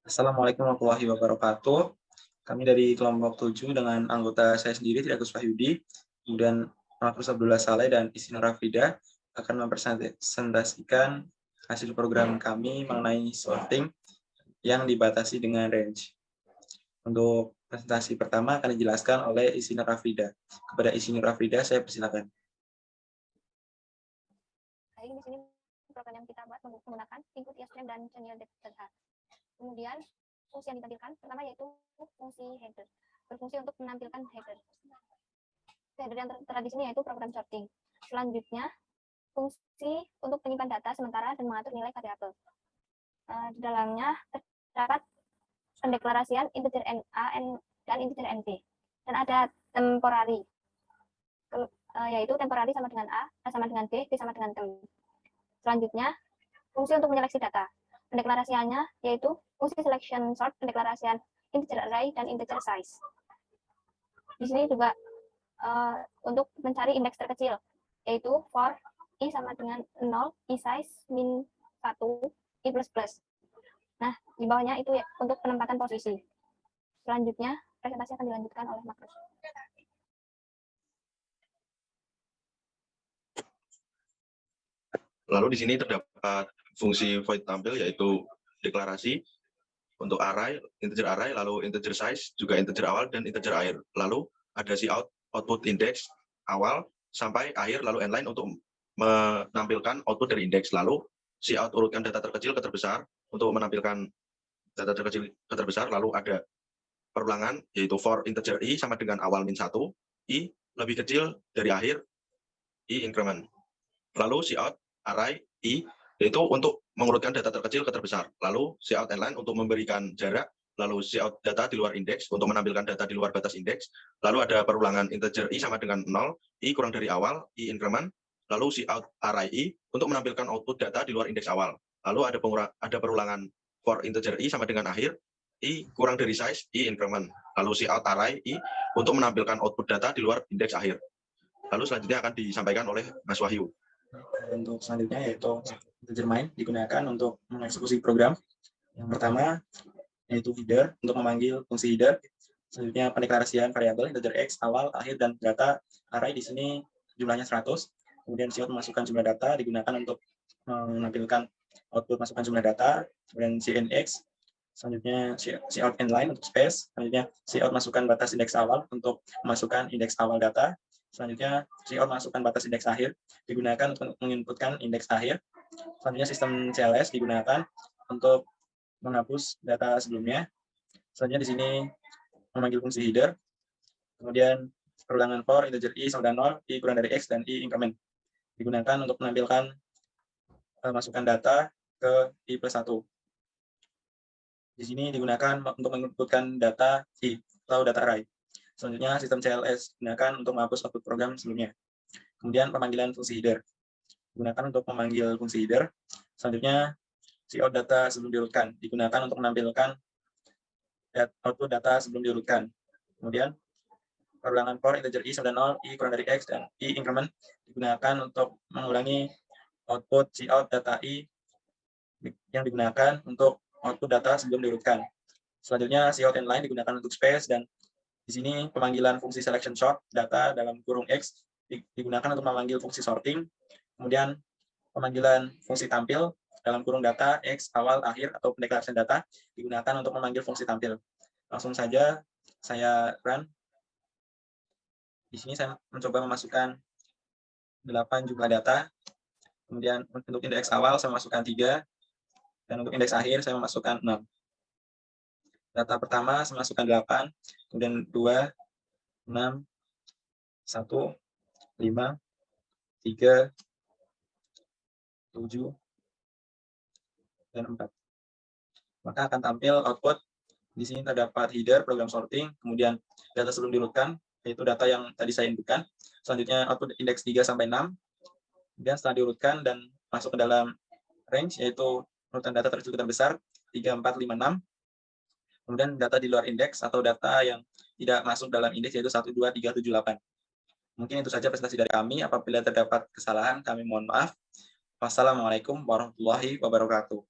Assalamualaikum warahmatullahi wabarakatuh. Kami dari kelompok 7 dengan anggota saya sendiri, Triagus Wahyudi, kemudian Markus Abdullah Saleh dan Isnur Rafida akan mempresentasikan hasil program kami mengenai sorting yang dibatasi dengan range. Untuk presentasi pertama akan dijelaskan oleh Isnur Rafida. Kepada Isnur Rafida, saya persilakan. Di sini program yang kita buat menggunakan input ISM dan channel data. Kemudian fungsi yang ditampilkan pertama yaitu fungsi header, berfungsi untuk menampilkan header. Header yang tertera di sini yaitu program sorting. Selanjutnya fungsi untuk menyimpan data sementara dan mengatur nilai variabel. Di dalamnya terdapat pendeklarasian integer NA dan integer NB, dan ada temporary, yaitu temporary sama dengan A sama dengan B sama dengan tem. Selanjutnya fungsi untuk menyeleksi data. Pendeklarasiannya yaitu fungsi selection sort, pendeklarasian integer array dan integer size. Di sini juga untuk mencari indeks terkecil, yaitu for i sama dengan 0, i size min 1, i plus plus. Nah, di bawahnya itu ya, untuk penempatan posisi. Selanjutnya, presentasi akan dilanjutkan oleh Markus. Lalu di sini terdapat fungsi void tampil, yaitu deklarasi untuk array, lalu integer size, juga integer awal dan integer akhir. Lalu ada cout, output index awal sampai akhir, lalu inline untuk menampilkan output dari indeks. Lalu cout urutkan data terkecil ke terbesar untuk menampilkan data terkecil ke terbesar. Lalu ada perulangan, yaitu for integer i sama dengan awal min 1, i lebih kecil dari akhir, i increment. Lalu cout array i, yaitu untuk mengurutkan data terkecil ke terbesar. Lalu cout inline untuk memberikan jarak. Lalu cout data di luar indeks untuk menampilkan data di luar batas indeks. Lalu ada perulangan integer i sama dengan 0, i kurang dari awal, i increment. Lalu cout array i untuk menampilkan output data di luar indeks awal. Lalu ada perulangan for integer i sama dengan akhir, i kurang dari size, i increment. Lalu cout array i untuk menampilkan output data di luar indeks akhir. Lalu selanjutnya akan disampaikan oleh Mas Wahyu. Untuk selanjutnya yaitu integer main digunakan untuk mengeksekusi program. Yang pertama yaitu header untuk memanggil fungsi header. Selanjutnya pendeklarasian variabel integer x awal, akhir, dan data array di sini jumlahnya 100. Kemudian cout memasukkan jumlah data digunakan untuk menampilkan output masukkan jumlah data. Kemudian cnx, selanjutnya cout inline untuk space. Selanjutnya cout masukkan batas indeks awal untuk memasukkan indeks awal data. Selanjutnya cout masukkan batas indeks akhir digunakan untuk menginputkan indeks akhir. Selanjutnya sistem CLS digunakan untuk menghapus data sebelumnya. Selanjutnya di sini memanggil fungsi header. Kemudian perulangan for integer i sama dengan 0, i kurang dari x, dan i increment digunakan untuk menampilkan masukkan data ke i plus 1. Di sini digunakan untuk menginputkan data i atau data array. Selanjutnya sistem CLS digunakan untuk menghapus output program sebelumnya. Kemudian pemanggilan fungsi header digunakan untuk memanggil fungsi header. Selanjutnya cout data sebelum diurutkan digunakan untuk menampilkan output data sebelum diurutkan. Kemudian perulangan for integer i sama dengan 0, i kurang dari x, dan i increment digunakan untuk mengulangi output cout data i yang digunakan untuk output data sebelum diurutkan. Selanjutnya cout inline digunakan untuk space, dan di sini pemanggilan fungsi selection sort data dalam kurung x digunakan untuk memanggil fungsi sorting. Kemudian pemanggilan fungsi tampil dalam kurung data x awal, akhir, atau pendeklarasian data digunakan untuk memanggil fungsi tampil. Langsung saja saya run. Di sini saya mencoba memasukkan 8 jumlah data. Kemudian untuk indeks awal saya masukkan 3, dan untuk indeks akhir saya memasukkan 6. Data pertama saya masukkan 8, kemudian 2, 6, 1, 5, 3, 7, dan 4. Maka akan tampil output. Di sini terdapat header, program sorting, kemudian data sebelum diurutkan, yaitu data yang tadi saya inputkan. Selanjutnya output indeks 3 sampai 6. Kemudian setelah diurutkan dan masuk ke dalam range, yaitu urutan data terkecil ke terbesar, 3, 4, 5, 6. Kemudian data di luar indeks atau data yang tidak masuk dalam indeks, yaitu 1, 2, 3, 7, 8. Mungkin itu saja presentasi dari kami. Apabila terdapat kesalahan, kami mohon maaf. Wassalamualaikum warahmatullahi wabarakatuh.